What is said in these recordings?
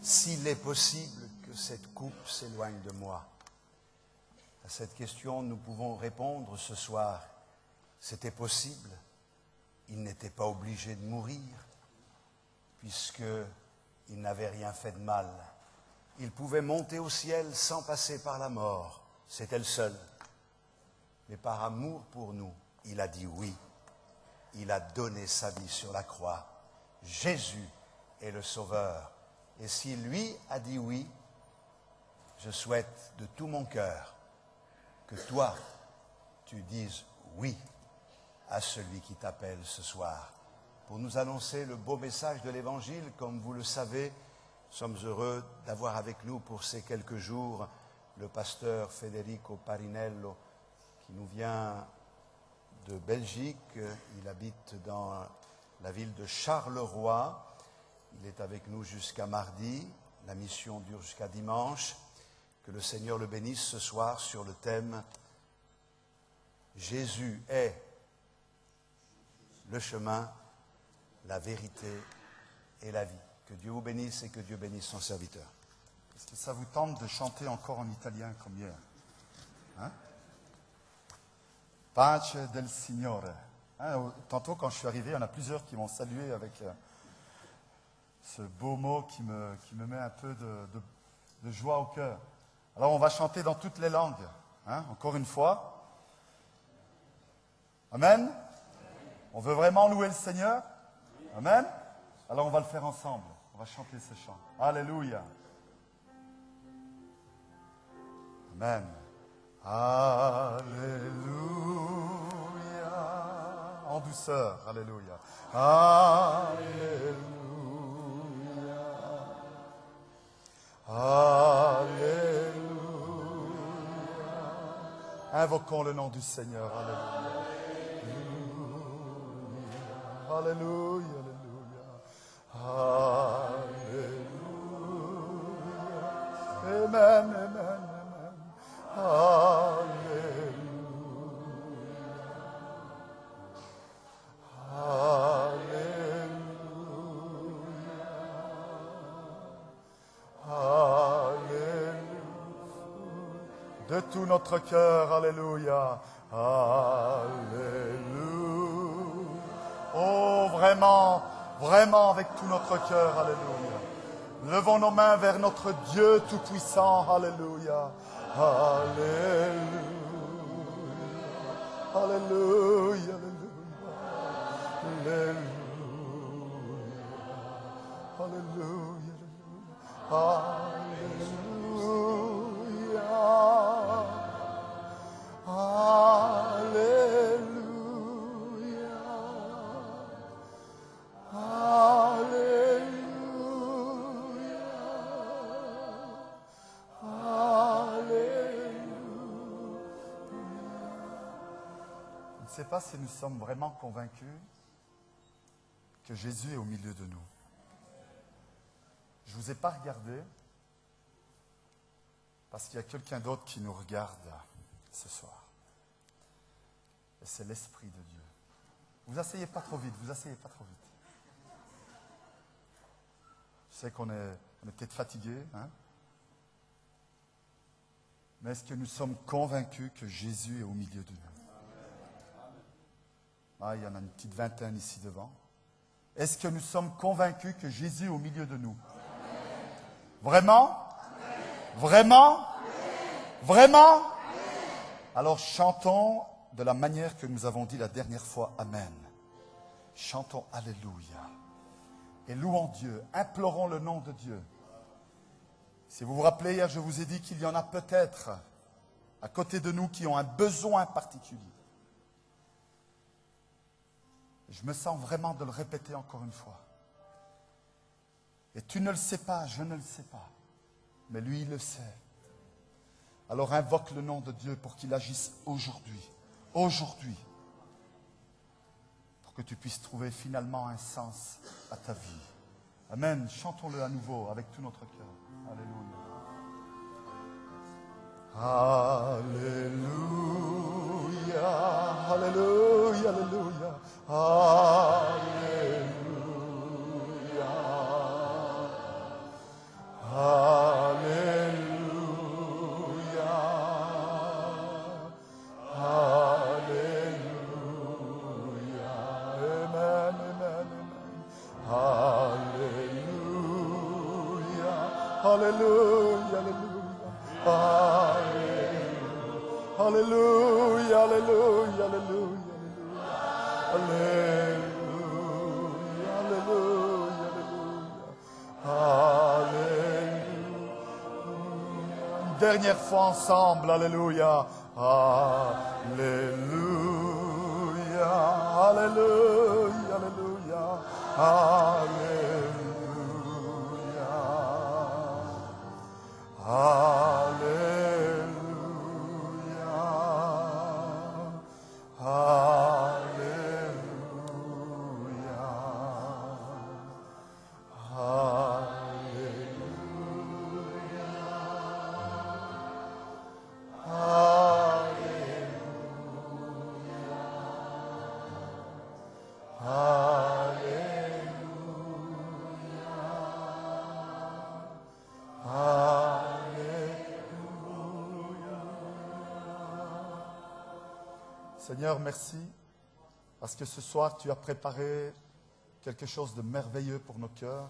s'il est possible que cette coupe s'éloigne de moi. À cette question, nous pouvons répondre ce soir. C'était possible. Il n'était pas obligé de mourir, puisqu'il n'avait rien fait de mal. Il pouvait monter au ciel sans passer par la mort. C'était le seul. Mais par amour pour nous, il a dit oui. Il a donné sa vie sur la croix. Jésus est le Sauveur. Et si lui a dit oui, je souhaite de tout mon cœur que toi, tu dises oui à celui qui t'appelle ce soir. Pour nous annoncer le beau message de l'Évangile, comme vous le savez, nous sommes heureux d'avoir avec nous pour ces quelques jours le pasteur Federico Parinello, qui nous vient de Belgique. Il habite dans la ville de Charleroi. Il est avec nous jusqu'à mardi. La mission dure jusqu'à dimanche. Que le Seigneur le bénisse ce soir sur le thème « Jésus est le chemin, la vérité et la vie ». Que Dieu vous bénisse et que Dieu bénisse son serviteur. Est-ce que ça vous tente de chanter encore en italien comme hier, hein? Pace del Signore. Hein, tantôt, quand je suis arrivé, il y en a plusieurs qui m'ont salué avec ce beau mot qui me met un peu de joie au cœur. Alors, on va chanter dans toutes les langues, hein, encore une fois. Amen. On veut vraiment louer le Seigneur. Amen. Alors, on va le faire ensemble. On va chanter ce chant. Alléluia. Amen. Alléluia. En douceur. Alléluia. Alléluia. Alléluia. Invoquons le nom du Seigneur. Alléluia. Alléluia. Alléluia. Amen, amen, amen. Alléluia. Alléluia. De tout notre cœur, alléluia. Alléluia. Oh, vraiment, vraiment avec tout notre cœur, alléluia. Levons nos mains vers notre Dieu Tout-Puissant, alléluia. Alléluia. Alléluia, alléluia. Alléluia. Alléluia. Alléluia. Je ne sais pas si nous sommes vraiment convaincus que Jésus est au milieu de nous. Je ne vous ai pas regardé parce qu'il y a quelqu'un d'autre qui nous regarde ce soir. Et c'est l'Esprit de Dieu. Vous asseyez pas trop vite, vous asseyez pas trop vite. Je sais qu'on est peut-être fatigué, hein? Mais est-ce que nous sommes convaincus que Jésus est au milieu de nous? Ah, il y en a une petite vingtaine ici devant. Est-ce que nous sommes convaincus que Jésus est au milieu de nous? Vraiment? Vraiment? Vraiment? Alors chantons de la manière que nous avons dit la dernière fois. Amen. Chantons Alléluia. Et louons Dieu. Implorons le nom de Dieu. Si vous vous rappelez, hier, je vous ai dit qu'il y en a peut-être à côté de nous qui ont un besoin particulier. Je me sens vraiment de le répéter encore une fois. Et tu ne le sais pas, je ne le sais pas. Mais lui, il le sait. Alors invoque le nom de Dieu pour qu'il agisse aujourd'hui. Aujourd'hui. Pour que tu puisses trouver finalement un sens à ta vie. Amen. Chantons-le à nouveau avec tout notre cœur. Alléluia. Alléluia. Alléluia. Alléluia. Alléluia. Alléluia, Alléluia. Alléluia, Alléluia, Alléluia. Alléluia, Alléluia. Une dernière fois ensemble, Alléluia. Alléluia, Alléluia, Alléluia. Alléluia. Alléluia. Alléluia. Seigneur, merci, parce que ce soir, tu as préparé quelque chose de merveilleux pour nos cœurs.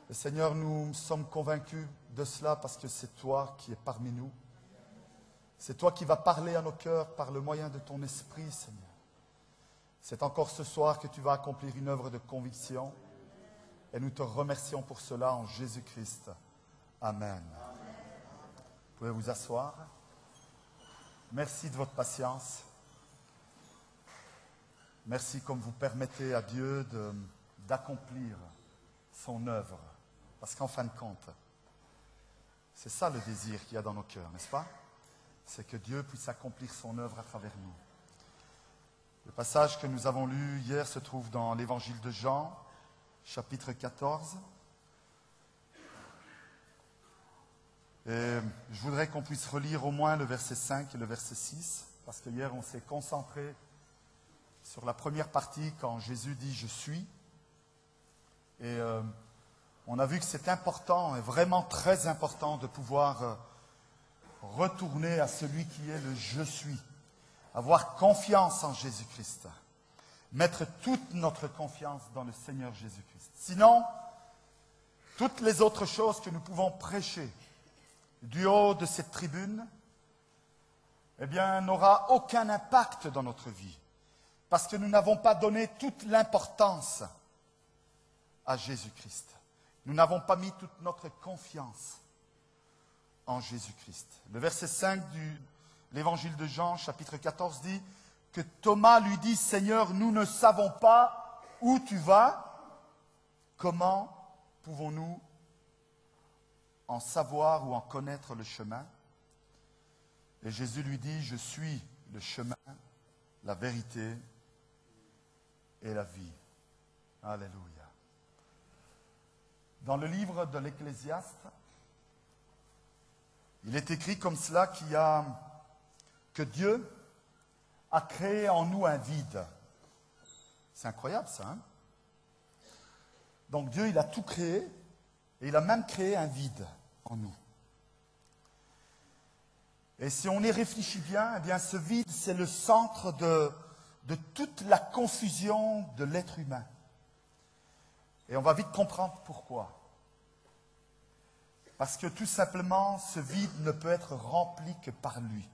Et Seigneur, nous sommes convaincus de cela parce que c'est toi qui es parmi nous. C'est toi qui vas parler à nos cœurs par le moyen de ton esprit, Seigneur. C'est encore ce soir que tu vas accomplir une œuvre de conviction. Et nous te remercions pour cela en Jésus-Christ. Amen. Vous pouvez vous asseoir. Merci de votre patience. Merci comme vous permettez à Dieu d'accomplir son œuvre. Parce qu'en fin de compte, c'est ça le désir qu'il y a dans nos cœurs, n'est-ce pas? C'est que Dieu puisse accomplir son œuvre à travers nous. Le passage que nous avons lu hier se trouve dans l'Évangile de Jean, chapitre 14. Et je voudrais qu'on puisse relire au moins le verset 5 et le verset 6, parce que hier on s'est concentré sur la première partie quand Jésus dit « Je suis ». Et on a vu que c'est important, et vraiment très important, de pouvoir retourner à celui qui est le « Je suis ». Avoir confiance en Jésus-Christ. Mettre toute notre confiance dans le Seigneur Jésus-Christ. Sinon, toutes les autres choses que nous pouvons prêcher du haut de cette tribune, eh bien, n'aura aucun impact dans notre vie. Parce que nous n'avons pas donné toute l'importance à Jésus-Christ. Nous n'avons pas mis toute notre confiance en Jésus-Christ. Le verset 5 de l'Évangile de Jean, chapitre 14, dit que Thomas lui dit « Seigneur, nous ne savons pas où tu vas. Comment pouvons-nous en savoir ou en connaître le chemin ?» Et Jésus lui dit « Je suis le chemin, la vérité et la vie. » Alléluia. Dans le livre de l'Ecclésiaste, il est écrit comme cela que Dieu a créé en nous un vide. C'est incroyable ça, hein? Donc Dieu, il a tout créé et il a même créé un vide en nous. Et si on y réfléchit bien, eh bien ce vide, c'est le centre de toute la confusion de l'être humain. Et on va vite comprendre pourquoi. Parce que tout simplement, ce vide ne peut être rempli que par lui.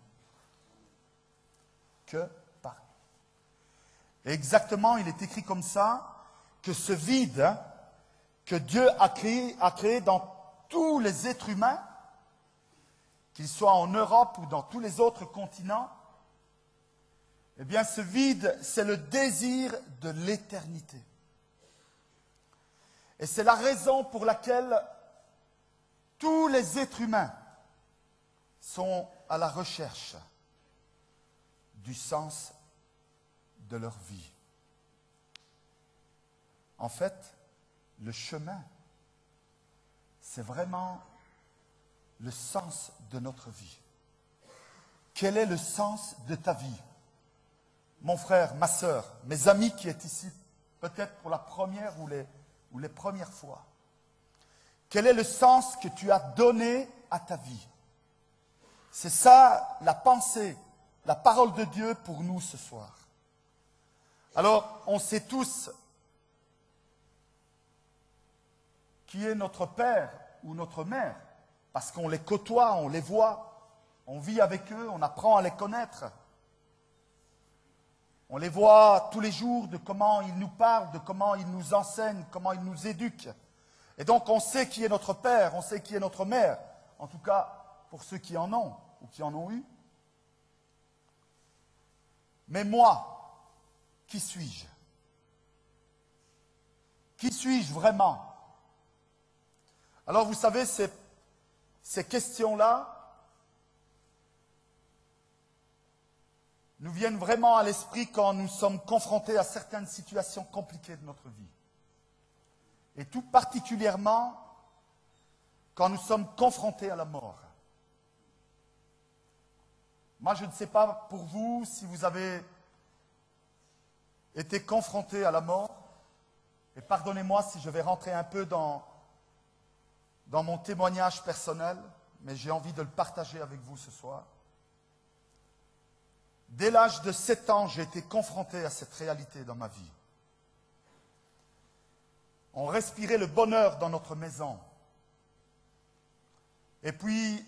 Que par lui. Et exactement, il est écrit comme ça, que ce vide que Dieu a créé dans tous les êtres humains, qu'ils soient en Europe ou dans tous les autres continents, eh bien ce vide, c'est le désir de l'éternité. Et c'est la raison pour laquelle tous les êtres humains sont à la recherche du sens de leur vie. En fait, le chemin, c'est vraiment le sens de notre vie. Quel est le sens de ta vie? Mon frère, ma sœur, mes amis qui est ici, peut-être pour la première ou les premières fois. Quel est le sens que tu as donné à ta vie? C'est ça la pensée, la parole de Dieu pour nous ce soir. Alors, on sait tous qui est notre Père ou notre mère, parce qu'on les côtoie, on les voit, on vit avec eux, on apprend à les connaître. On les voit tous les jours de comment ils nous parlent, de comment ils nous enseignent, comment ils nous éduquent. Et donc on sait qui est notre père, on sait qui est notre mère, en tout cas pour ceux qui en ont ou qui en ont eu. Mais moi, qui suis-je? Qui suis-je vraiment? Alors vous savez, ces questions-là nous viennent vraiment à l'esprit quand nous sommes confrontés à certaines situations compliquées de notre vie. Et tout particulièrement quand nous sommes confrontés à la mort. Moi, je ne sais pas pour vous si vous avez été confrontés à la mort. Et pardonnez-moi si je vais rentrer un peu dans mon témoignage personnel, mais j'ai envie de le partager avec vous ce soir. Dès l'âge de 7 ans, j'ai été confronté à cette réalité dans ma vie. On respirait le bonheur dans notre maison. Et puis,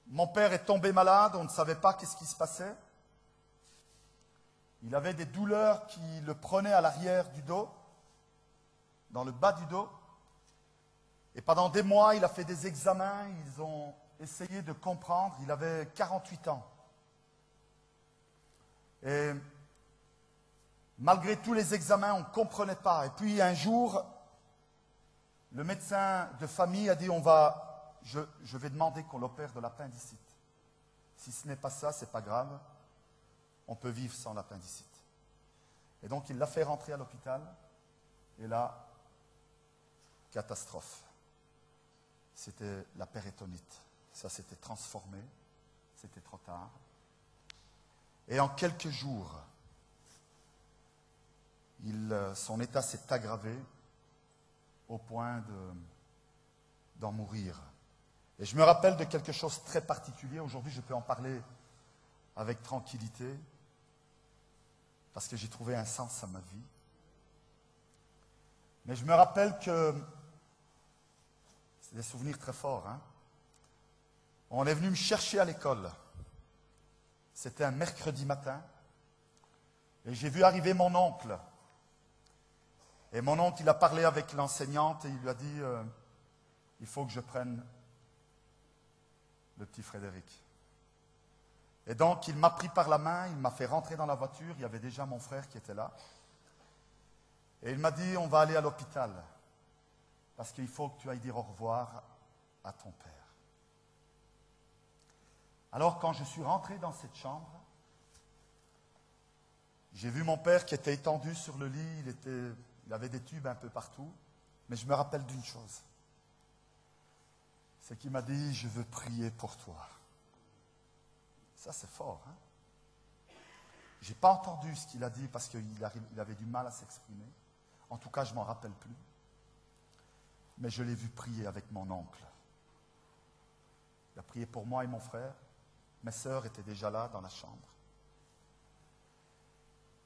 mon père est tombé malade, on ne savait pas qu'est-ce qui se passait. Il avait des douleurs qui le prenaient à l'arrière du dos, dans le bas du dos. Et pendant des mois, il a fait des examens, ils ont essayé de comprendre. Il avait 48 ans. Et malgré tous les examens, on ne comprenait pas. Et puis un jour, le médecin de famille a dit je vais demander qu'on l'opère de l'appendicite. Si ce n'est pas ça, ce n'est pas grave. On peut vivre sans l'appendicite. Et donc il l'a fait rentrer à l'hôpital. Et là, catastrophe. C'était la péritonite. Ça s'était transformé. C'était trop tard. Et en quelques jours, son état s'est aggravé au point d'en mourir. Et je me rappelle de quelque chose de très particulier. Aujourd'hui, je peux en parler avec tranquillité, parce que j'ai trouvé un sens à ma vie. Mais je me rappelle que c'est des souvenirs très forts. Hein? On est venu me chercher à l'école. C'était un mercredi matin. Et j'ai vu arriver mon oncle. Et mon oncle, il a parlé avec l'enseignante et il lui a dit il faut que je prenne le petit Frédéric. Et donc, il m'a pris par la main, il m'a fait rentrer dans la voiture. Il y avait déjà mon frère qui était là. Et il m'a dit on va aller à l'hôpital. Parce qu'il faut que tu ailles dire au revoir à ton père. Alors, quand je suis rentré dans cette chambre, j'ai vu mon père qui était étendu sur le lit, il avait des tubes un peu partout, mais je me rappelle d'une chose. C'est qu'il m'a dit, je veux prier pour toi. Ça, c'est fort, hein? Je n'ai pas entendu ce qu'il a dit parce qu'il avait du mal à s'exprimer. En tout cas, je ne m'en rappelle plus. Mais je l'ai vu prier avec mon oncle. Il a prié pour moi et mon frère. Mes sœurs étaient déjà là dans la chambre.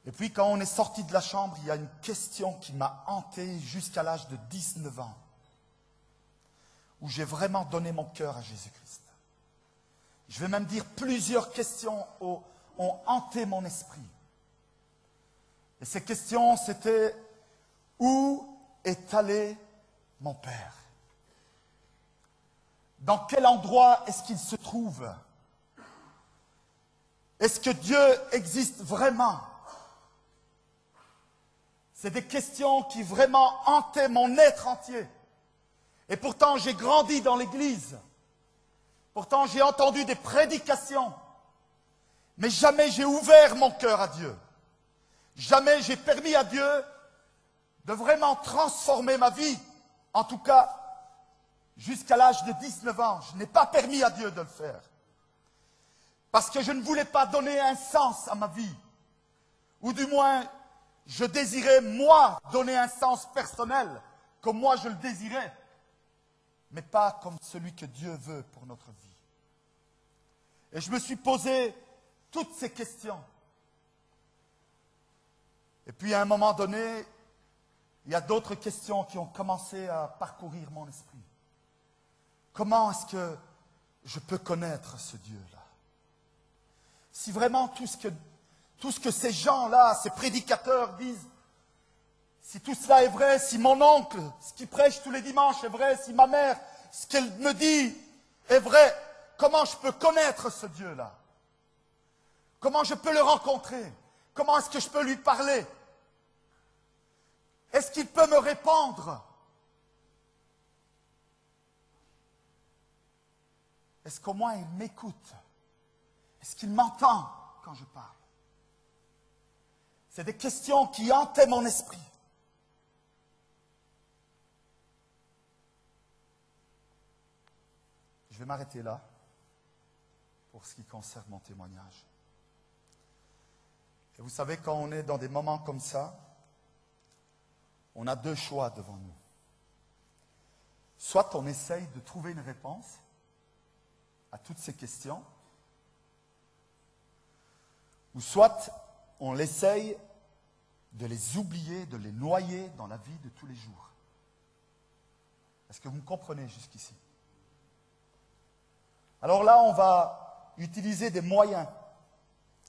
Et puis quand on est sorti de la chambre, il y a une question qui m'a hanté jusqu'à l'âge de 19 ans, où j'ai vraiment donné mon cœur à Jésus-Christ. Je vais même dire plusieurs questions ont hanté mon esprit. Et ces questions, c'était où est allé mon père? Dans quel endroit est-ce qu'il se trouve? Est-ce que Dieu existe vraiment? C'est des questions qui vraiment hantaient mon être entier. Et pourtant, j'ai grandi dans l'Église. Pourtant, j'ai entendu des prédications. Mais jamais j'ai ouvert mon cœur à Dieu. Jamais j'ai permis à Dieu de vraiment transformer ma vie. En tout cas, jusqu'à l'âge de 19 ans, je n'ai pas permis à Dieu de le faire. Parce que je ne voulais pas donner un sens à ma vie. Ou du moins, je désirais, moi, donner un sens personnel, comme moi je le désirais, mais pas comme celui que Dieu veut pour notre vie. Et je me suis posé toutes ces questions. Et puis à un moment donné, il y a d'autres questions qui ont commencé à parcourir mon esprit. comment est-ce que je peux connaître ce Dieu-là? Si vraiment tout ce que ces gens-là, ces prédicateurs disent, si tout cela est vrai, si mon oncle, ce qu'il prêche tous les dimanches est vrai, si ma mère, ce qu'elle me dit est vrai, comment je peux connaître ce Dieu-là? Comment je peux le rencontrer? Comment est-ce que je peux lui parler? Est-ce qu'il peut me répondre? Est-ce qu'au moins il m'écoute? Est-ce qu'il m'entend quand je parle? C'est des questions qui hantaient mon esprit. Je vais m'arrêter là pour ce qui concerne mon témoignage. Et vous savez, quand on est dans des moments comme ça, on a deux choix devant nous. Soit on essaye de trouver une réponse à toutes ces questions, ou soit on essaye de les oublier, de les noyer dans la vie de tous les jours. Est-ce que vous me comprenez jusqu'ici? Alors là, on va utiliser des moyens,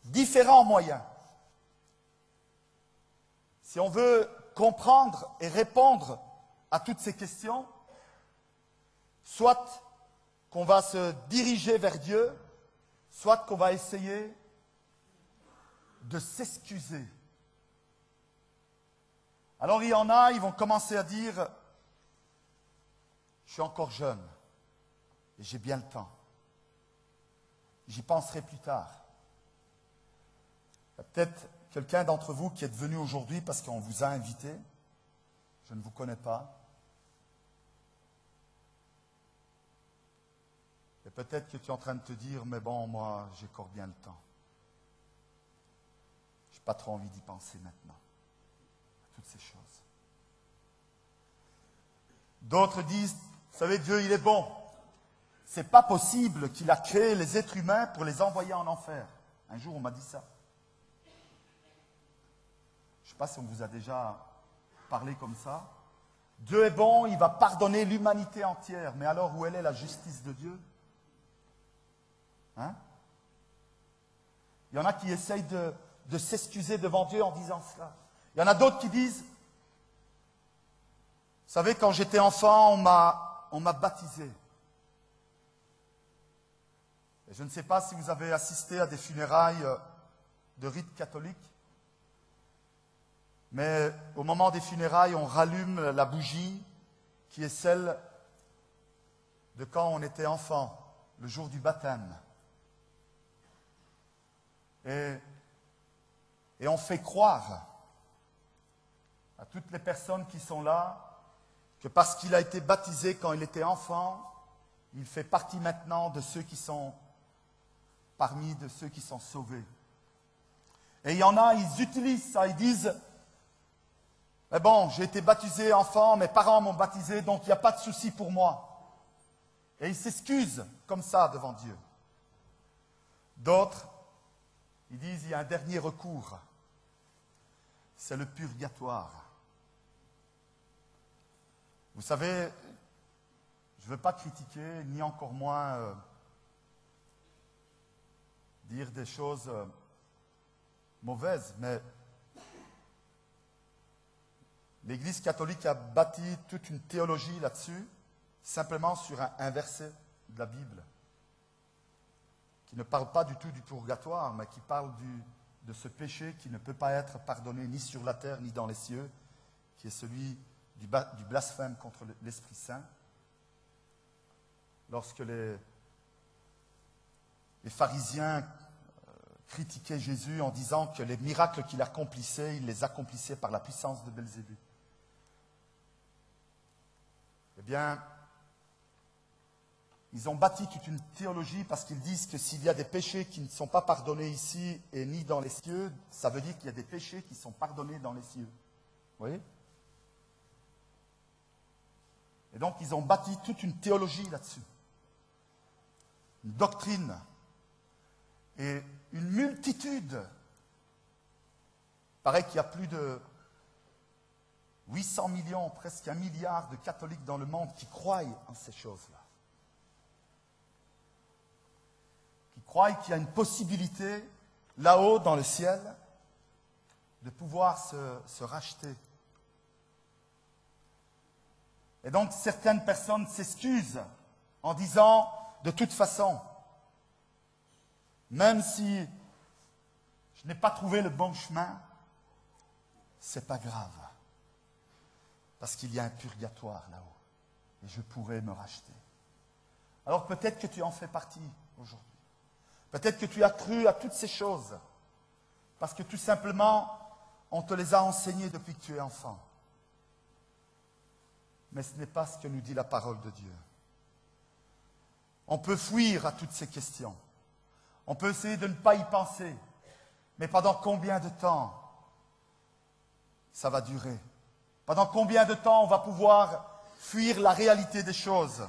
différents moyens. Si on veut comprendre et répondre à toutes ces questions, soit qu'on va se diriger vers Dieu, soit qu'on va essayer de s'excuser. Alors il y en a, ils vont commencer à dire, je suis encore jeune et j'ai bien le temps. J'y penserai plus tard. Il y a peut-être quelqu'un d'entre vous qui est venu aujourd'hui parce qu'on vous a invité. Je ne vous connais pas. Et peut-être que tu es en train de te dire, mais bon, moi, j'ai encore bien le temps. Je n'ai pas trop envie d'y penser maintenant. Toutes ces choses. D'autres disent, vous savez, Dieu, il est bon. C'est pas possible qu'il a créé les êtres humains pour les envoyer en enfer. Un jour, on m'a dit ça. Je ne sais pas si on vous a déjà parlé comme ça. Dieu est bon, il va pardonner l'humanité entière. Mais alors, où elle est la justice de Dieu? Hein? Il y en a qui essayent de s'excuser devant Dieu en disant cela. Il y en a d'autres qui disent, vous savez, quand j'étais enfant, on m'a baptisé. Et je ne sais pas si vous avez assisté à des funérailles de rite catholique, mais au moment des funérailles, on rallume la bougie qui est celle de quand on était enfant, le jour du baptême. Et on fait croire à toutes les personnes qui sont là que parce qu'il a été baptisé quand il était enfant, il fait partie maintenant de ceux qui sont parmi de ceux qui sont sauvés. Et il y en a, ils utilisent ça, ils disent, mais bon, j'ai été baptisé enfant, mes parents m'ont baptisé, donc il n'y a pas de souci pour moi. Et ils s'excusent comme ça devant Dieu. D'autres, ils disent, il y a un dernier recours. C'est le purgatoire. Vous savez, je ne veux pas critiquer, ni encore moins dire des choses mauvaises, mais l'Église catholique a bâti toute une théologie là-dessus, simplement sur un verset de la Bible, qui ne parle pas du tout du purgatoire, mais qui parle de ce péché qui ne peut pas être pardonné ni sur la terre ni dans les cieux, qui est celui du blasphème contre l'Esprit Saint. Lorsque les pharisiens critiquaient Jésus en disant que les miracles qu'il accomplissait, il les accomplissait par la puissance de Belzébuth. Eh bien, ils ont bâti toute une théologie parce qu'ils disent que s'il y a des péchés qui ne sont pas pardonnés ici et ni dans les cieux, ça veut dire qu'il y a des péchés qui sont pardonnés dans les cieux. Vous voyez? Et donc, ils ont bâti toute une théologie là-dessus. Une doctrine. Et une multitude. Il paraît qu'il y a plus de 800 millions, presque 1 milliard de catholiques dans le monde qui croient en ces choses-là. croient qu'il y a une possibilité, là-haut, dans le ciel, de pouvoir se racheter. Et donc, certaines personnes s'excusent en disant, de toute façon, même si je n'ai pas trouvé le bon chemin, c'est pas grave. Parce qu'il y a un purgatoire là-haut. Et je pourrais me racheter. Alors peut-être que tu en fais partie aujourd'hui. Peut-être que tu as cru à toutes ces choses. Parce que tout simplement, on te les a enseignées depuis que tu es enfant. Mais ce n'est pas ce que nous dit la parole de Dieu. On peut fuir à toutes ces questions. On peut essayer de ne pas y penser. Mais pendant combien de temps ça va durer? Pendant combien de temps on va pouvoir fuir la réalité des choses?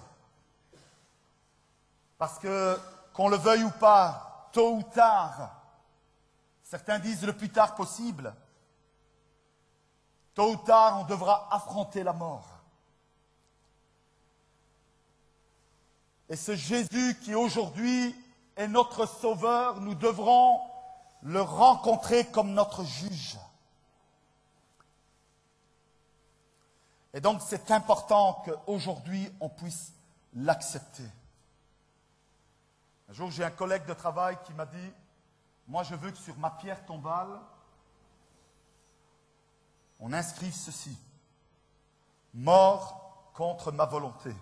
Parce que, qu'on le veuille ou pas, tôt ou tard, certains disent le plus tard possible, tôt ou tard on devra affronter la mort. Et ce Jésus qui aujourd'hui est notre Sauveur, nous devrons le rencontrer comme notre juge. Et donc c'est important qu'aujourd'hui on puisse l'accepter. Un jour j'ai un collègue de travail qui m'a dit, moi je veux que sur ma pierre tombale, on inscrive ceci, mort contre ma volonté.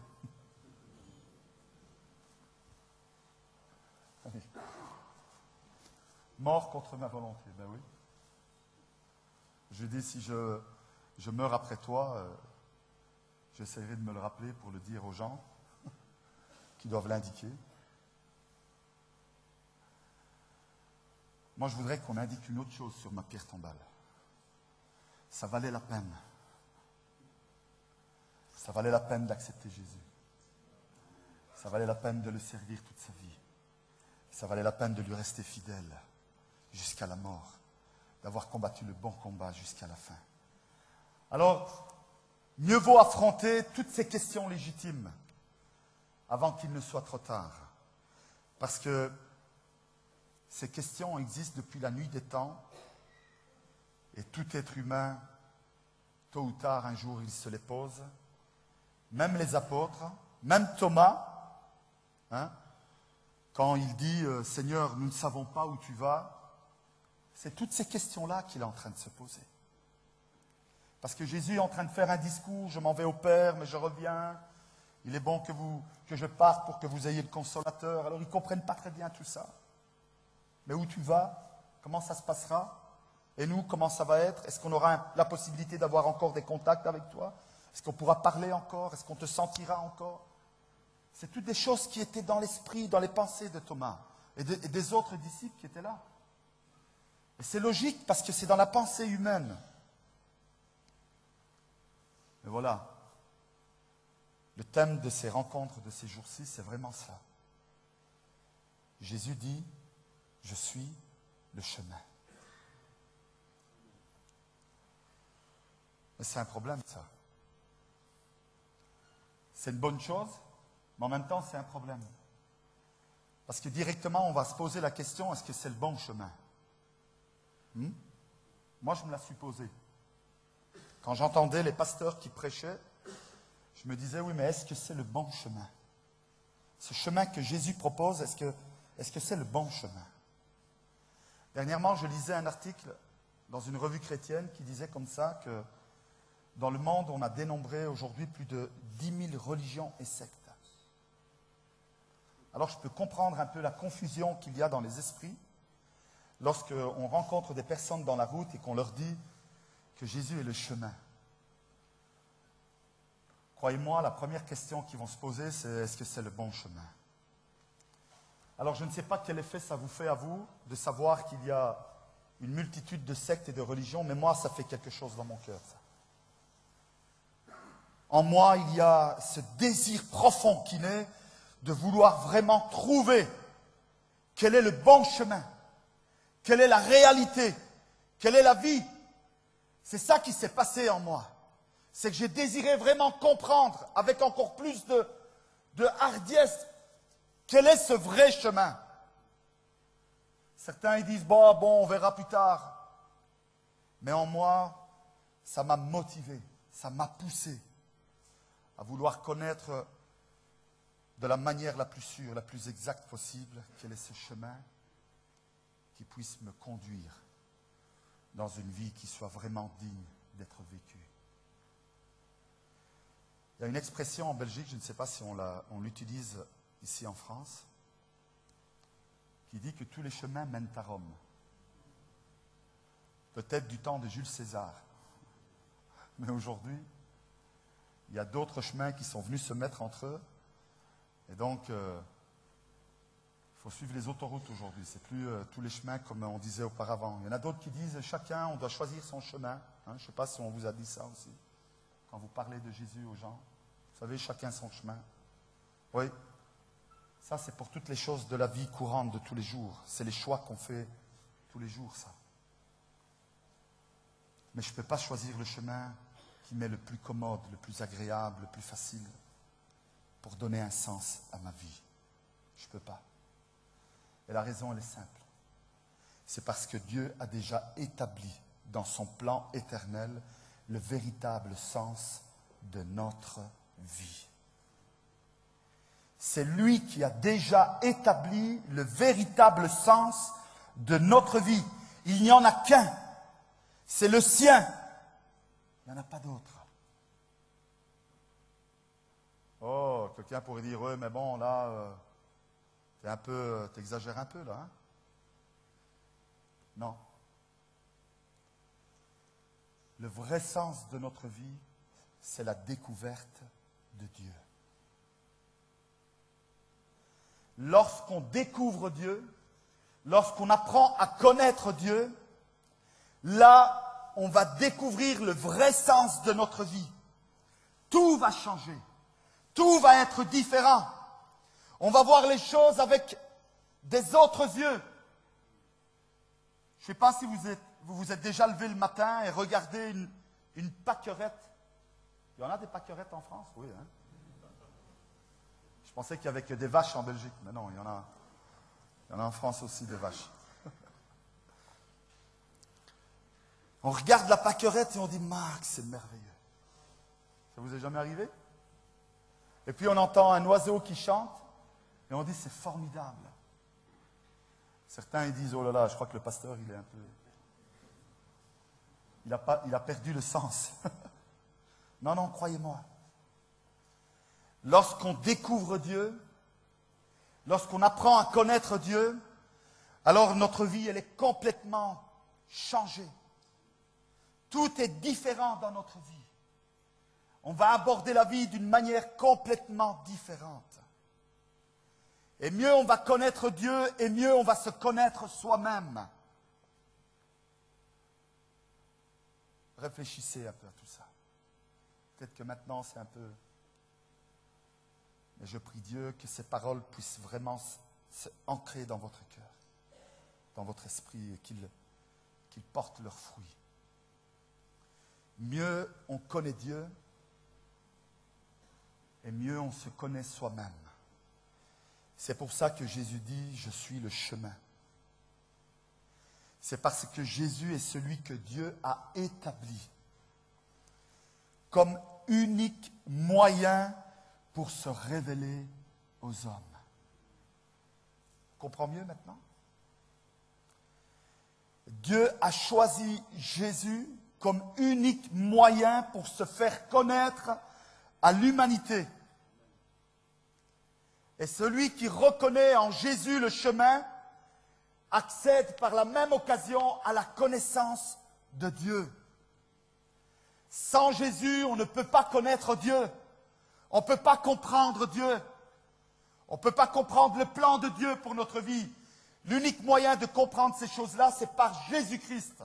Mort contre ma volonté, ben oui. Je dis, si je meurs après toi, j'essaierai de me le rappeler pour le dire aux gens qui doivent l'indiquer. Moi, je voudrais qu'on indique une autre chose sur ma pierre tombale. Ça valait la peine. Ça valait la peine d'accepter Jésus. Ça valait la peine de le servir toute sa vie. Ça valait la peine de lui rester fidèle jusqu'à la mort, d'avoir combattu le bon combat jusqu'à la fin. Alors, mieux vaut affronter toutes ces questions légitimes avant qu'il ne soit trop tard. Parce que ces questions existent depuis la nuit des temps et tout être humain, tôt ou tard, un jour, il se les pose. Même les apôtres, même Thomas, quand il dit « Seigneur, nous ne savons pas où tu vas », c'est toutes ces questions-là qu'il est en train de se poser. Parce que Jésus est en train de faire un discours, je m'en vais au Père, mais je reviens. Il est bon que je parte pour que vous ayez le consolateur. Alors ils ne comprennent pas très bien tout ça. Mais où tu vas? Comment ça se passera? Et nous, comment ça va être? Est-ce qu'on aura la possibilité d'avoir encore des contacts avec toi? Est-ce qu'on pourra parler encore? Est-ce qu'on te sentira encore? C'est toutes des choses qui étaient dans l'esprit, dans les pensées de Thomas et des autres disciples qui étaient là. Et c'est logique parce que c'est dans la pensée humaine. Mais voilà, le thème de ces rencontres de ces jours-ci, c'est vraiment ça. Jésus dit, je suis le chemin. Mais c'est un problème, ça. C'est une bonne chose, mais en même temps, c'est un problème. Parce que directement, on va se poser la question, est-ce que c'est le bon chemin? Moi, je me la suis posée. Quand j'entendais les pasteurs qui prêchaient, je me disais, oui, mais est-ce que c'est le bon chemin? Ce chemin que Jésus propose, est-ce que c'est le bon chemin? Dernièrement, je lisais un article dans une revue chrétienne qui disait comme ça que dans le monde, on a dénombré aujourd'hui plus de 10 000 religions et sectes. Alors je peux comprendre un peu la confusion qu'il y a dans les esprits lorsqu'on rencontre des personnes dans la route et qu'on leur dit que Jésus est le chemin. Croyez-moi, la première question qu'ils vont se poser, c'est est-ce que c'est le bon chemin? Alors je ne sais pas quel effet ça vous fait à vous de savoir qu'il y a une multitude de sectes et de religions, mais moi, ça fait quelque chose dans mon cœur, ça. En moi, il y a ce désir profond qui naît de vouloir vraiment trouver quel est le bon chemin, quelle est la réalité, quelle est la vie. C'est ça qui s'est passé en moi. C'est que j'ai désiré vraiment comprendre avec encore plus de hardiesse quel est ce vrai chemin. Certains ils disent, bon, on verra plus tard. Mais en moi, ça m'a motivé, ça m'a poussé à vouloir connaître de la manière la plus sûre, la plus exacte possible, quel est ce chemin qui puisse me conduire dans une vie qui soit vraiment digne d'être vécue. Il y a une expression en Belgique, je ne sais pas si on l'utilise ici en France, qui dit que tous les chemins mènent à Rome. Peut-être du temps de Jules César. Mais aujourd'hui, il y a d'autres chemins qui sont venus se mettre entre eux. Et donc, il faut suivre les autoroutes aujourd'hui. Ce n'est plus tous les chemins comme on disait auparavant. Il y en a d'autres qui disent, chacun, on doit choisir son chemin. Je ne sais pas si on vous a dit ça aussi. Quand vous parlez de Jésus aux gens. Vous savez, chacun son chemin. Oui. Ça, c'est pour toutes les choses de la vie courante de tous les jours. C'est les choix qu'on fait tous les jours, ça. Mais je ne peux pas choisir le chemin qui m'est le plus commode, le plus agréable, le plus facile pour donner un sens à ma vie. Je ne peux pas. Et la raison, elle est simple. C'est parce que Dieu a déjà établi dans son plan éternel le véritable sens de notre vie. C'est lui qui a déjà établi le véritable sens de notre vie. Il n'y en a qu'un. C'est le sien. Il n'y en a pas d'autre. Oh, quelqu'un pourrait dire, oui, mais bon, là, t'exagères un peu, là. Hein? Non. Le vrai sens de notre vie, c'est la découverte de Dieu. Lorsqu'on découvre Dieu, lorsqu'on apprend à connaître Dieu, là, on va découvrir le vrai sens de notre vie. Tout va changer. Tout va être différent. On va voir les choses avec des autres yeux. Je ne sais pas si vous vous êtes déjà levé le matin et regardé une pâquerette. Il y en a des pâquerettes en France? Oui, hein? Je pensais qu'il n'y avait que des vaches en Belgique, mais non, il y en a en France aussi des vaches. On regarde la pâquerette et on dit, Marc, c'est merveilleux. Ça vous est jamais arrivé? Et puis on entend un oiseau qui chante et on dit, c'est formidable. Certains ils disent, oh là là, je crois que le pasteur, il est un peu... Il a perdu le sens. Non, non, croyez-moi. Lorsqu'on découvre Dieu, lorsqu'on apprend à connaître Dieu, alors notre vie, elle est complètement changée. Tout est différent dans notre vie. On va aborder la vie d'une manière complètement différente. Et mieux on va connaître Dieu, et mieux on va se connaître soi-même. Réfléchissez un peu à tout ça. Peut-être que maintenant c'est un peu... Mais je prie Dieu que ces paroles puissent vraiment s'ancrer dans votre cœur, dans votre esprit, et qu'ils portent leurs fruits. Mieux on connaît Dieu, et mieux on se connaît soi-même. C'est pour ça que Jésus dit, je suis le chemin. C'est parce que Jésus est celui que Dieu a établi comme unique moyen pour se révéler aux hommes. On comprend mieux maintenant? Dieu a choisi Jésus comme unique moyen pour se faire connaître à l'humanité. Et celui qui reconnaît en Jésus le chemin accède par la même occasion à la connaissance de Dieu. Sans Jésus, on ne peut pas connaître Dieu. On ne peut pas comprendre Dieu. On ne peut pas comprendre le plan de Dieu pour notre vie. L'unique moyen de comprendre ces choses-là, c'est par Jésus-Christ.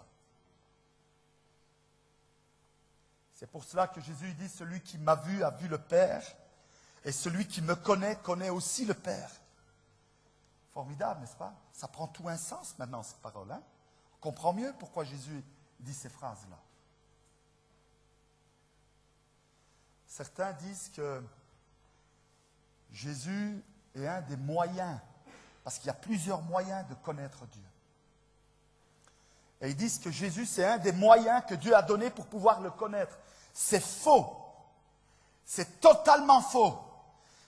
C'est pour cela que Jésus dit, celui qui m'a vu a vu le Père, et celui qui me connaît, connaît aussi le Père. Formidable, n'est-ce pas? Ça prend tout un sens maintenant, ces paroles. Hein? On comprend mieux pourquoi Jésus dit ces phrases-là. Certains disent que Jésus est un des moyens, parce qu'il y a plusieurs moyens de connaître Dieu. Et ils disent que Jésus, c'est un des moyens que Dieu a donné pour pouvoir le connaître. C'est faux. C'est totalement faux.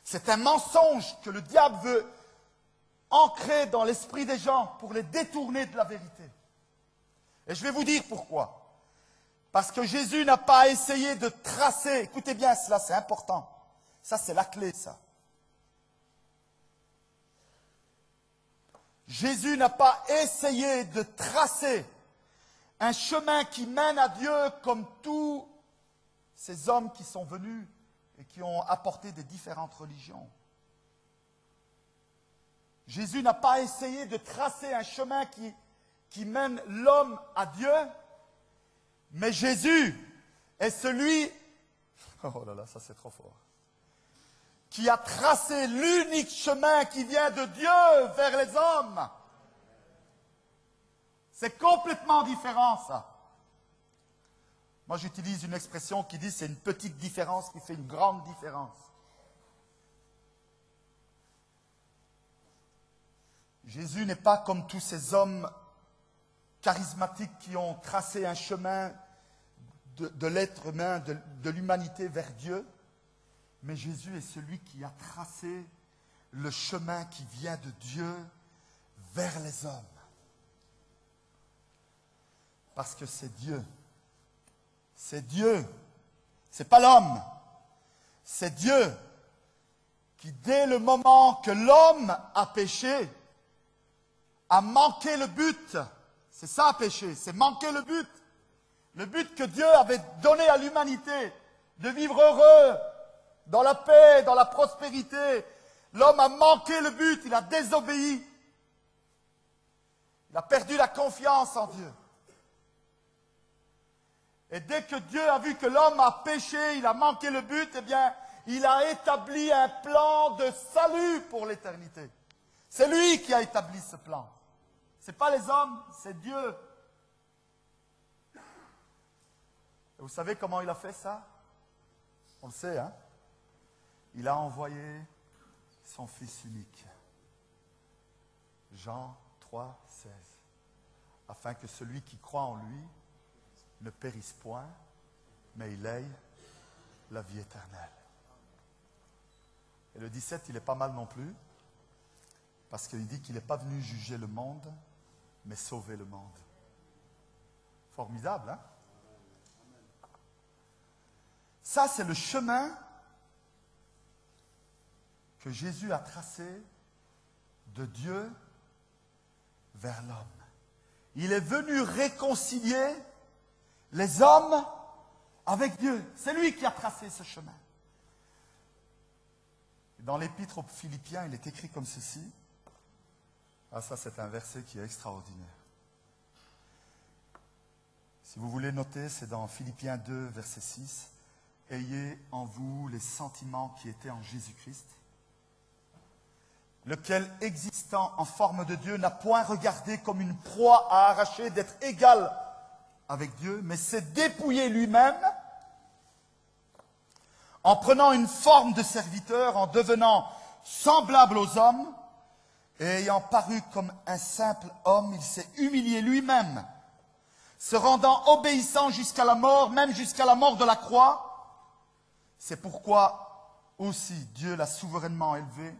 C'est un mensonge que le diable veut ancrer dans l'esprit des gens pour les détourner de la vérité. Et je vais vous dire pourquoi. Parce que Jésus n'a pas essayé de tracer, écoutez bien cela, c'est important. Ça, c'est la clé, ça. Jésus n'a pas essayé de tracer un chemin qui mène à Dieu comme tous ces hommes qui sont venus et qui ont apporté des différentes religions. Jésus n'a pas essayé de tracer un chemin qui mène l'homme à Dieu, mais Jésus est celui, oh là là, ça c'est trop fort, qui a tracé l'unique chemin qui vient de Dieu vers les hommes. C'est complètement différent, ça. Moi, j'utilise une expression qui dit c'est une petite différence qui fait une grande différence. Jésus n'est pas comme tous ces hommes charismatiques qui ont tracé un chemin de l'être humain, de l'humanité vers Dieu, mais Jésus est celui qui a tracé le chemin qui vient de Dieu vers les hommes. Parce que c'est Dieu. C'est Dieu. C'est pas l'homme. C'est Dieu qui, dès le moment que l'homme a péché, a manqué le but. C'est ça, péché, c'est manquer le but. Le but que Dieu avait donné à l'humanité, de vivre heureux, dans la paix, dans la prospérité. L'homme a manqué le but, il a désobéi. Il a perdu la confiance en Dieu. Et dès que Dieu a vu que l'homme a péché, il a manqué le but, eh bien, il a établi un plan de salut pour l'éternité. C'est lui qui a établi ce plan. Ce n'est pas les hommes, c'est Dieu. Et vous savez comment il a fait ça? On le sait, hein? Il a envoyé son Fils unique. Jean 3, 16. Afin que celui qui croit en lui ne périsse point, mais il ait la vie éternelle. Et le 17, il est pas mal non plus, parce qu'il dit qu'il n'est pas venu juger le monde, mais sauver le monde. Formidable, hein? Ça, c'est le chemin que Jésus a tracé de Dieu vers l'homme. Il est venu réconcilier les hommes avec Dieu. C'est lui qui a tracé ce chemin. Dans l'épître aux Philippiens, il est écrit comme ceci. Ah, ça, c'est un verset qui est extraordinaire. Si vous voulez noter, c'est dans Philippiens 2, verset 6. Ayez en vous les sentiments qui étaient en Jésus-Christ, lequel, existant en forme de Dieu, n'a point regardé comme une proie à arracher d'être égal avec Dieu, mais s'est dépouillé lui-même en prenant une forme de serviteur, en devenant semblable aux hommes, et ayant paru comme un simple homme, il s'est humilié lui-même, se rendant obéissant jusqu'à la mort, même jusqu'à la mort de la croix. C'est pourquoi aussi Dieu l'a souverainement élevé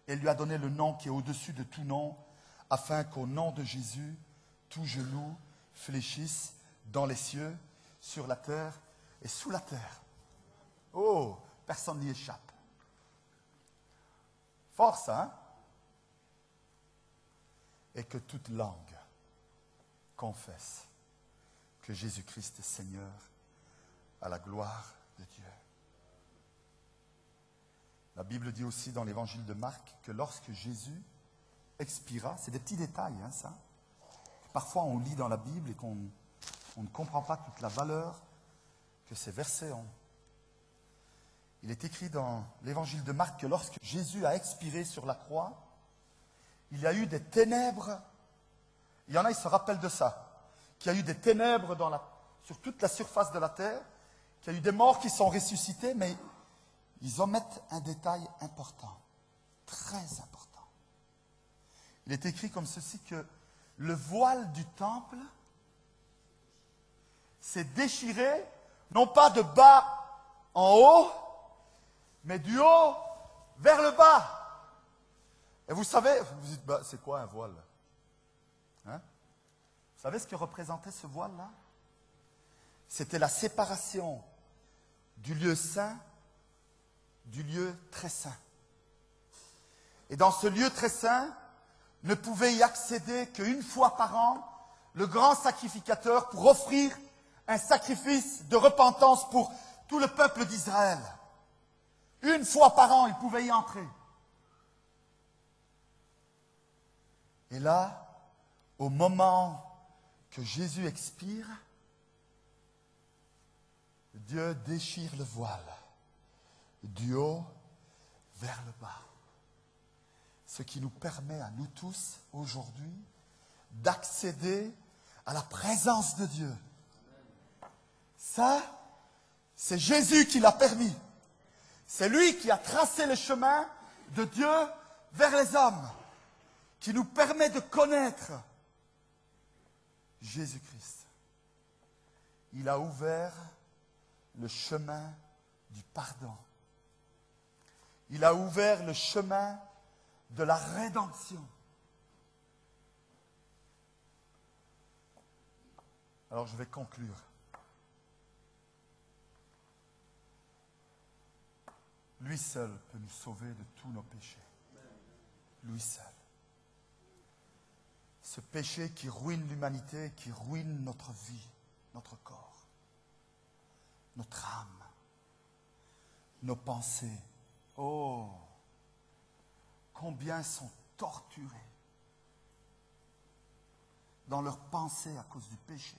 et lui a donné le nom qui est au-dessus de tout nom, afin qu'au nom de Jésus, tout genou fléchisse dans les cieux, sur la terre et sous la terre. Oh, personne n'y échappe. Force, hein? Et que toute langue confesse que Jésus-Christ est Seigneur, à la gloire de Dieu. La Bible dit aussi dans l'évangile de Marc que lorsque Jésus expira, c'est des petits détails, hein, ça. Parfois on lit dans la Bible et qu'on ne comprend pas toute la valeur que ces versets ont. Il est écrit dans l'évangile de Marc que lorsque Jésus a expiré sur la croix, il y a eu des ténèbres. Il y en a, ils se rappellent de ça. Qu'il y a eu des ténèbres sur toute la surface de la terre, qu'il y a eu des morts qui sont ressuscités, mais ils omettent un détail important, très important. Il est écrit comme ceci que le voile du temple c'est déchirer, non pas de bas en haut, mais du haut vers le bas. Et vous savez, vous dites, bah, c'est quoi un voile? Hein? Vous savez ce que représentait ce voile-là? C'était la séparation du lieu saint du lieu très saint. Et dans ce lieu très saint, ne pouvait y accéder qu'une fois par an le grand sacrificateur pour offrir un sacrifice de repentance pour tout le peuple d'Israël. Une fois par an, il pouvait y entrer. Et là, au moment que Jésus expire, Dieu déchire le voile du haut vers le bas. Ce qui nous permet à nous tous, aujourd'hui, d'accéder à la présence de Dieu. Ça, c'est Jésus qui l'a permis. C'est lui qui a tracé le chemin de Dieu vers les hommes, qui nous permet de connaître Jésus-Christ. Il a ouvert le chemin du pardon. Il a ouvert le chemin de la rédemption. Alors je vais conclure. Lui seul peut nous sauver de tous nos péchés. Lui seul. Ce péché qui ruine l'humanité, qui ruine notre vie, notre corps, notre âme, nos pensées. Oh, combien sont torturés dans leurs pensées à cause du péché.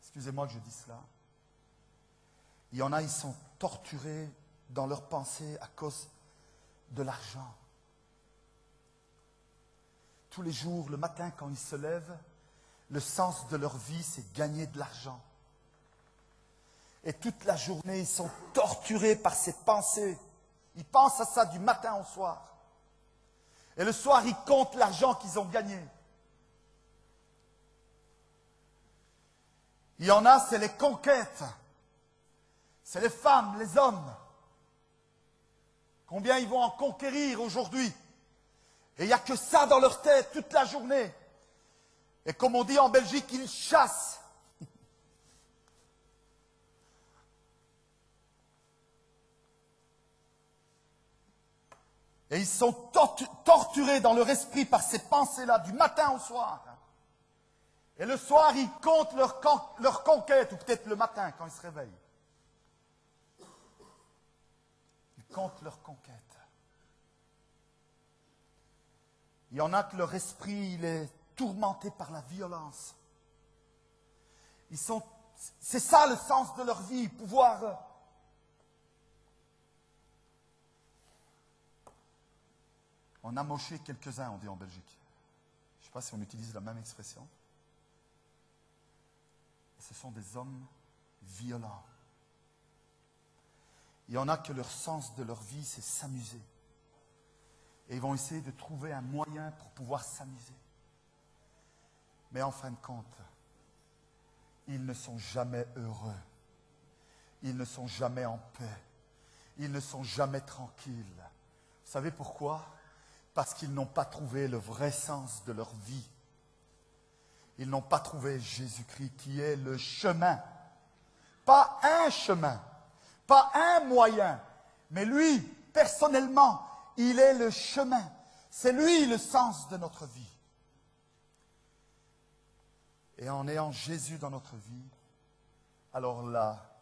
Excusez-moi que je dise cela. Il y en a, ils sont torturés dans leurs pensées à cause de l'argent. Tous les jours, le matin, quand ils se lèvent, le sens de leur vie, c'est gagner de l'argent. Et toute la journée, ils sont torturés par ces pensées. Ils pensent à ça du matin au soir. Et le soir, ils comptent l'argent qu'ils ont gagné. Il y en a, c'est les conquêtes. C'est les femmes, les hommes. Combien ils vont en conquérir aujourd'hui? Et il n'y a que ça dans leur tête toute la journée. Et comme on dit en Belgique, ils chassent. Et ils sont torturés dans leur esprit par ces pensées-là, du matin au soir. Et le soir, ils comptent leur conquête, ou peut-être le matin, quand ils se réveillent. Ils comptent leur conquête. Il y en a que leur esprit, il est tourmenté par la violence. C'est ça le sens de leur vie, pouvoir... On a moché quelques-uns, on dit en Belgique. Je ne sais pas si on utilise la même expression. Ce sont des hommes violents. Il y en a que leur sens de leur vie, c'est s'amuser. Et ils vont essayer de trouver un moyen pour pouvoir s'amuser. Mais en fin de compte, ils ne sont jamais heureux. Ils ne sont jamais en paix. Ils ne sont jamais tranquilles. Vous savez pourquoi? Parce qu'ils n'ont pas trouvé le vrai sens de leur vie. Ils n'ont pas trouvé Jésus-Christ qui est le chemin. Pas un chemin, pas un moyen, mais lui, personnellement, il est le chemin. C'est lui le sens de notre vie. Et en ayant Jésus dans notre vie, alors là,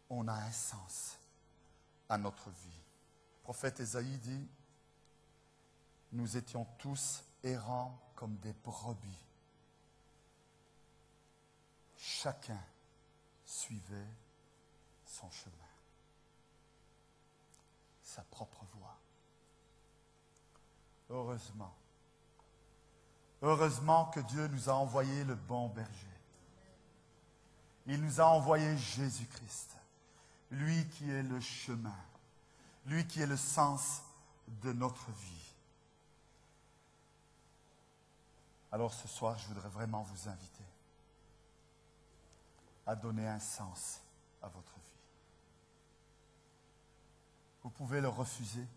on a un sens à notre vie. Le prophète Ésaïe dit, nous étions tous errants comme des brebis. Chacun suivait son chemin, sa propre voie. Heureusement, heureusement que Dieu nous a envoyé le bon berger. Il nous a envoyé Jésus-Christ, lui qui est le chemin, lui qui est le sens de notre vie. Alors ce soir, je voudrais vraiment vous inviter à donner un sens à votre vie. Vous pouvez le refuser.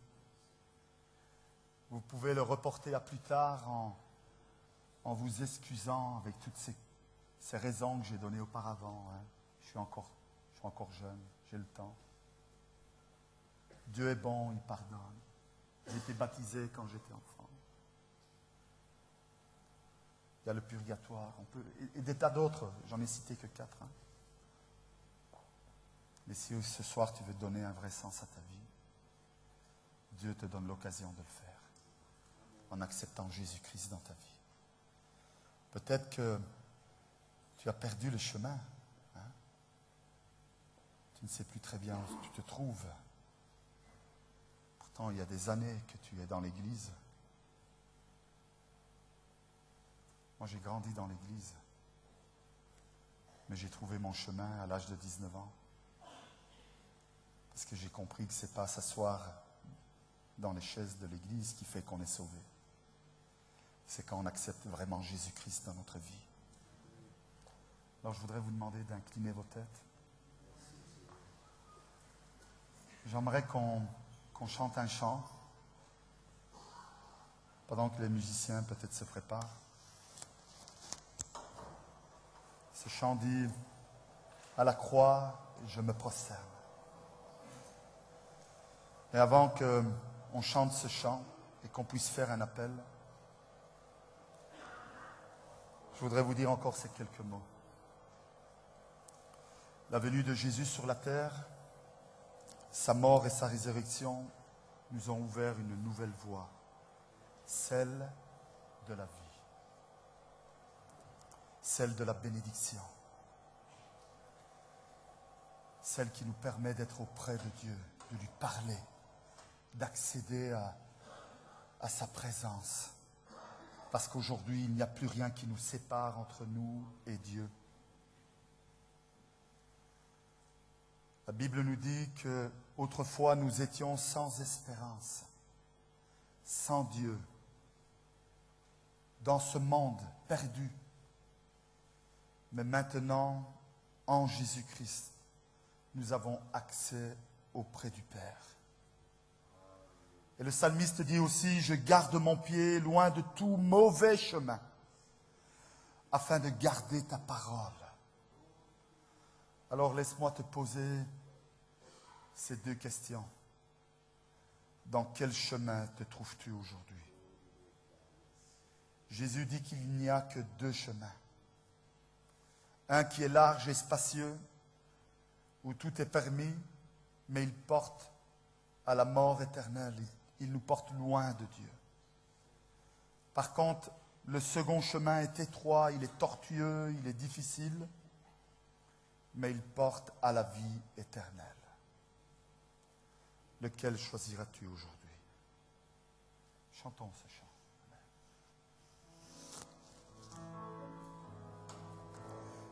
Vous pouvez le reporter à plus tard en vous excusant avec toutes ces raisons que j'ai données auparavant. Hein. Je suis encore jeune, j'ai le temps. Dieu est bon, il pardonne. J'ai été baptisé quand j'étais enfant. Il y a le purgatoire, et des tas d'autres, j'en ai cité que 4. Hein. Mais si ce soir tu veux donner un vrai sens à ta vie, Dieu te donne l'occasion de le faire en acceptant Jésus-Christ dans ta vie. Peut-être que tu as perdu le chemin. Hein? Tu ne sais plus très bien où tu te trouves. Pourtant, il y a des années que tu es dans l'Église. Moi, j'ai grandi dans l'Église. Mais j'ai trouvé mon chemin à l'âge de 19 ans. Parce que j'ai compris que ce n'est pas s'asseoir dans les chaises de l'Église qui fait qu'on est sauvé. C'est quand on accepte vraiment Jésus-Christ dans notre vie. Alors je voudrais vous demander d'incliner vos têtes. J'aimerais qu'on chante un chant pendant que les musiciens peut-être se préparent. Ce chant dit « À la croix, je me prosterne ». Et avant qu'on chante ce chant et qu'on puisse faire un appel, je voudrais vous dire encore ces quelques mots. La venue de Jésus sur la terre, sa mort et sa résurrection nous ont ouvert une nouvelle voie, celle de la vie, celle de la bénédiction, celle qui nous permet d'être auprès de Dieu, de lui parler, d'accéder à sa présence. Parce qu'aujourd'hui, il n'y a plus rien qui nous sépare entre nous et Dieu. La Bible nous dit qu'autrefois, nous étions sans espérance, sans Dieu, dans ce monde perdu. Mais maintenant, en Jésus-Christ, nous avons accès auprès du Père. Et le psalmiste dit aussi, je garde mon pied loin de tout mauvais chemin, afin de garder ta parole. Alors laisse-moi te poser ces deux questions. Dans quel chemin te trouves-tu aujourd'hui? Jésus dit qu'il n'y a que deux chemins. Un qui est large et spacieux, où tout est permis, mais il porte à la mort éternelle. Il nous porte loin de Dieu. Par contre, le second chemin est étroit, il est tortueux, il est difficile, mais il porte à la vie éternelle. Lequel choisiras-tu aujourd'hui? Chantons ce chant.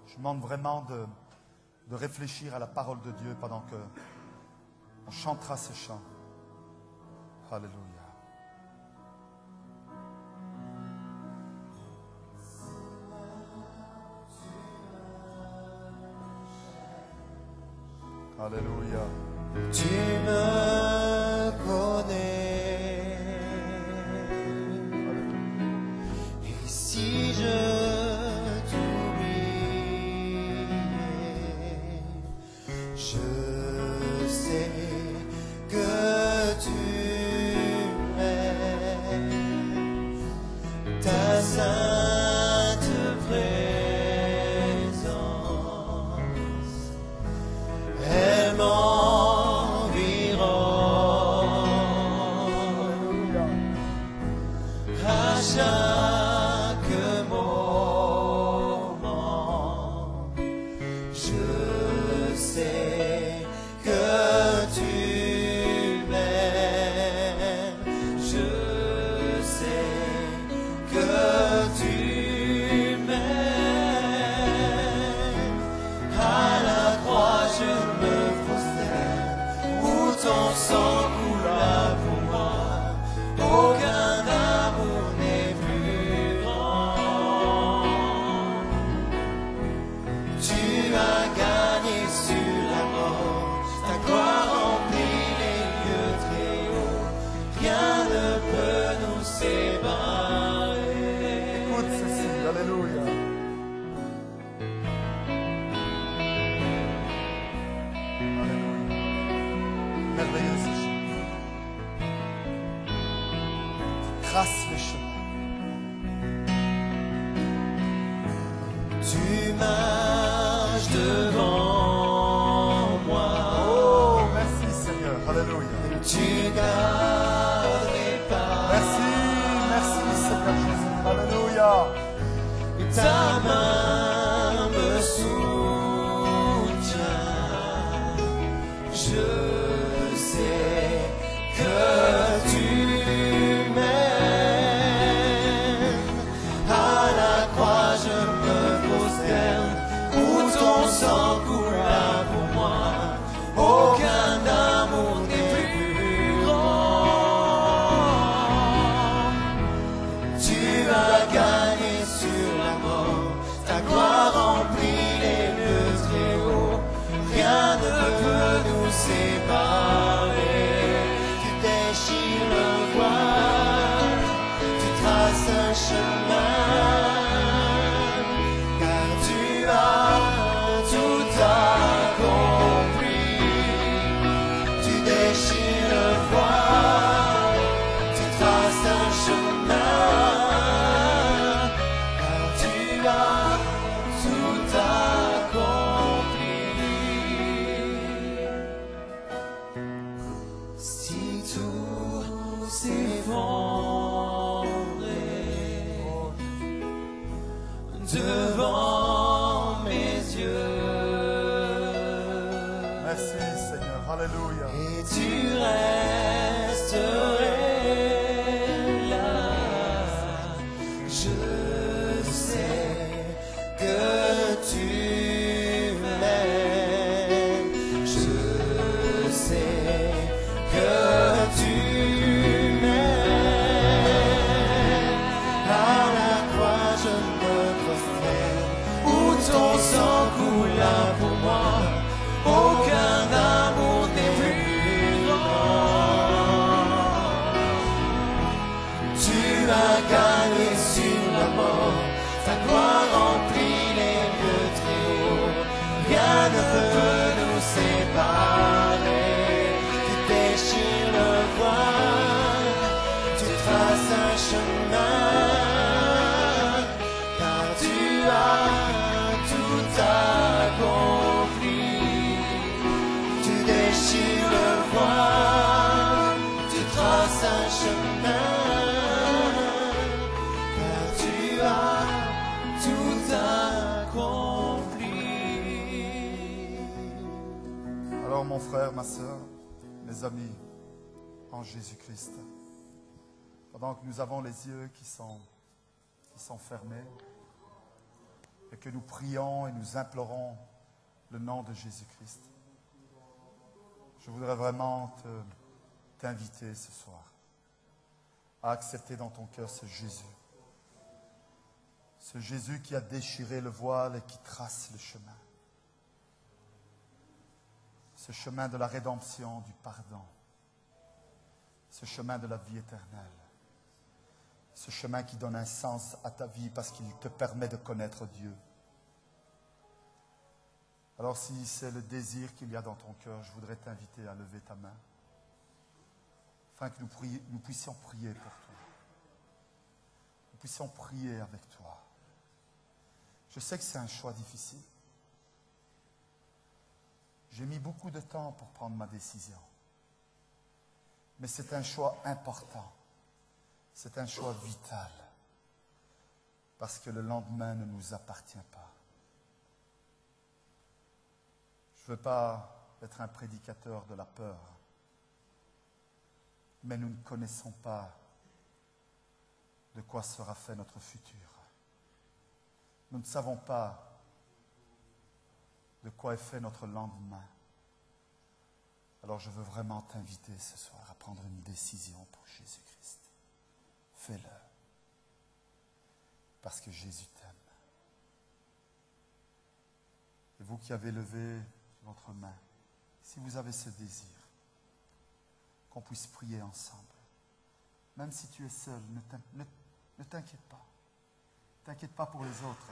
Je demande vraiment de réfléchir à la parole de Dieu pendant que on chantera ce chant. Alléluia. Alléluia. Tu me connais. Et si je t'oubliais, je sais que tu m'aimes. Ta sainte présence, elle à chaque moment, je sais que tu m'aimes, je sais que tu m'aimes. À la croix je me prosterne, où ton sang coula pour moi, aucun amour n'est plus traces le chemin. Tu marches devant moi. Oh, merci Seigneur. Alléluia. Tu gardes mes pas. Merci, merci Seigneur Jésus. Alléluia. Ta main me soutient. Je sais que tu m'aimes. À la croix je me prosterne, où ton sang coula pour moi. Aucun amour n'est plus grand. Tu as gagné sur la mort, ta gloire remplit les lieux très hauts. Rien ne peut nous séparer. Tu déchires le voile, tu traces un chemin, car tu as tout accompli. Tu déchires le voile, tu traces un chemin, car tu as tout accompli. Si tout s'effondrait devant mes yeux, Merci Seigneur. Alléluia. et tu resterais là, je sais que tu m'aimes, je sais que tu m'aimes. À la croix je me prosterne, où ton sang coula pour moi. Aucun amour n'est plus grand. Tu as gagné sur la mort, ta gloire remplit les lieux très hauts. Rien ne peut nous séparer. Tu déchires le voile, tu traces un chemin, car tu as tout accompli. Tu déchires le voile, tu traces un chemin, car tu as tout accompli. Alors mon frère, ma soeur, mes amis en Jésus-Christ, pendant que nous avons les yeux qui sont fermés et que nous prions et nous implorons le nom de Jésus-Christ, je voudrais vraiment t'inviter ce soir à accepter dans ton cœur ce Jésus. Ce Jésus qui a déchiré le voile et qui trace le chemin. Ce chemin de la rédemption, du pardon. Ce chemin de la vie éternelle. Ce chemin qui donne un sens à ta vie parce qu'il te permet de connaître Dieu. Alors si c'est le désir qu'il y a dans ton cœur, je voudrais t'inviter à lever ta main, afin que nous puissions prier pour toi. Nous puissions prier avec toi. Je sais que c'est un choix difficile. J'ai mis beaucoup de temps pour prendre ma décision. Mais c'est un choix important. C'est un choix vital. Parce que le lendemain ne nous appartient pas. Je ne veux pas être un prédicateur de la peur. Mais nous ne connaissons pas de quoi sera fait notre futur. Nous ne savons pas de quoi est fait notre lendemain. Alors je veux vraiment t'inviter ce soir à prendre une décision pour Jésus-Christ. Fais-le. Parce que Jésus t'aime. Et vous qui avez levé votre main, si vous avez ce désir, qu'on puisse prier ensemble. Même si tu es seul, ne t'inquiète pas. Ne t'inquiète pas pour les autres.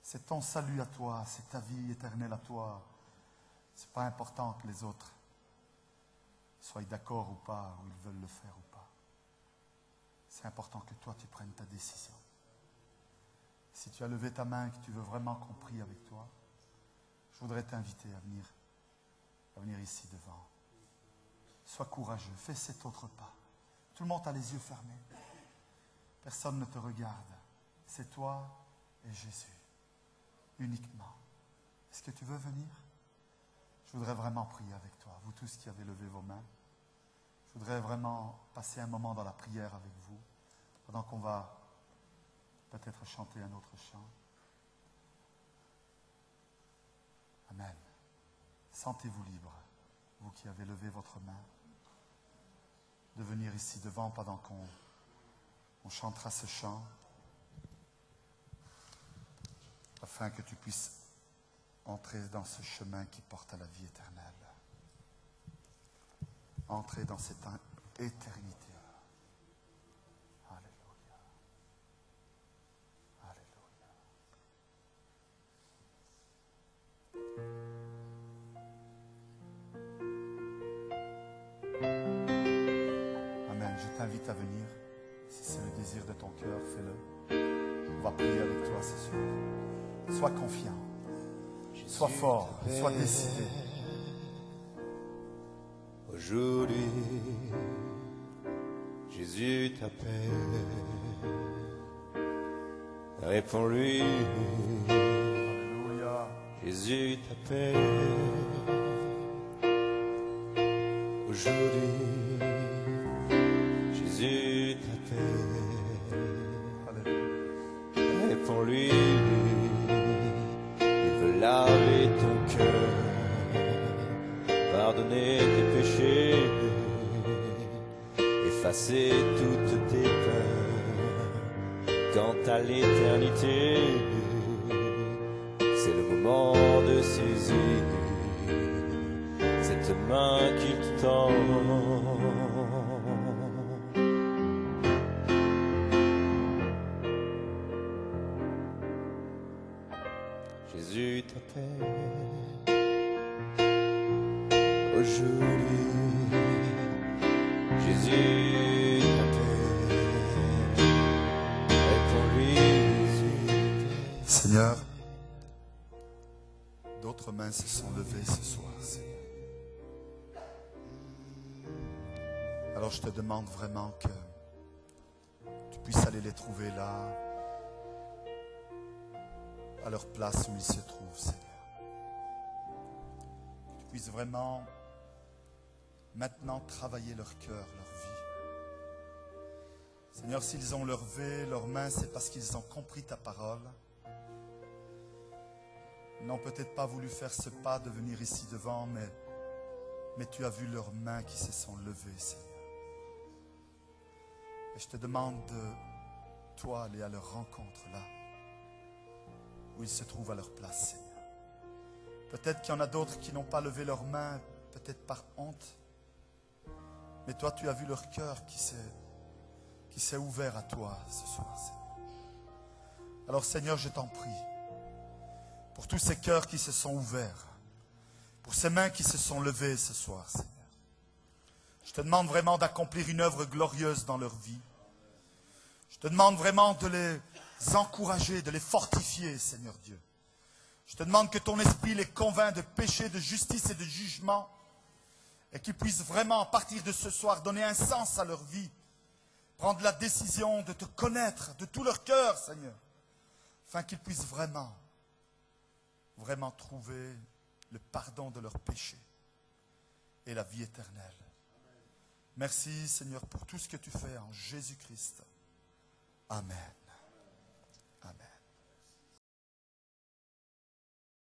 C'est ton salut à toi, c'est ta vie éternelle à toi. Ce n'est pas important que les autres soient d'accord ou pas, ou ils veulent le faire ou pas. c'est important que toi, tu prennes ta décision. Si tu as levé ta main et que tu veux vraiment qu'on prie avec toi, je voudrais t'inviter à venir ici devant. Sois courageux, fais cet autre pas. Tout le monde a les yeux fermés. Personne ne te regarde. C'est toi et Jésus, uniquement. Est-ce que tu veux venir? Je voudrais vraiment prier avec toi, vous tous qui avez levé vos mains. Je voudrais vraiment passer un moment dans la prière avec vous, pendant qu'on va peut-être chanter un autre chant. Amen. Sentez-vous libre, vous qui avez levé votre main, de venir ici devant pendant qu'on chantera ce chant, afin que tu puisses entrer dans ce chemin qui porte à la vie éternelle. Entrer dans cette éternité. Alléluia. Alléluia. Amen. Je t'invite à venir. Si c'est le désir de ton cœur, fais-le. On va prier avec toi ce soir. Sois confiant. Sois fort. Sois décidé. Aujourd'hui, Jésus t'appelle. Réponds-lui. Alléluia. Jésus t'appelle. Aujourd'hui, Jésus t'appelle. Alléluia. Réponds-lui. Il veut laver ton cœur, pardonner tes péchés, effacer toutes tes peurs. Quant à l'éternité, c'est le moment de saisir cette main qui te tend. Jésus t'appelle. Aujourd'hui, Jésus t'appelle. Réponds-lui. Seigneur, d'autres mains se sont levées ce soir, Seigneur. Alors je te demande vraiment que tu puisses aller les trouver là, à leur place où ils se trouvent, Seigneur. Que tu puisses vraiment maintenant travailler leur cœur, leur vie. Seigneur, s'ils ont levé leurs mains, c'est parce qu'ils ont compris ta parole. Ils n'ont peut-être pas voulu faire ce pas de venir ici devant, mais tu as vu leurs mains qui se sont levées, Seigneur. Et je te demande de, toi, aller à leur rencontre là, où ils se trouvent à leur place, Seigneur. Peut-être qu'il y en a d'autres qui n'ont pas levé leurs mains, peut-être par honte. Mais toi, tu as vu leur cœur qui s'est ouvert à toi ce soir, Seigneur. Alors, Seigneur, je t'en prie, pour tous ces cœurs qui se sont ouverts, pour ces mains qui se sont levées ce soir, Seigneur. Je te demande vraiment d'accomplir une œuvre glorieuse dans leur vie. Je te demande vraiment de les encourager, de les fortifier, Seigneur Dieu. Je te demande que ton esprit les convainc de péché, de justice et de jugement, et qu'ils puissent vraiment, à partir de ce soir, donner un sens à leur vie, prendre la décision de te connaître de tout leur cœur, Seigneur, afin qu'ils puissent vraiment trouver le pardon de leurs péchés et la vie éternelle. Merci, Seigneur, pour tout ce que tu fais en Jésus-Christ. Amen.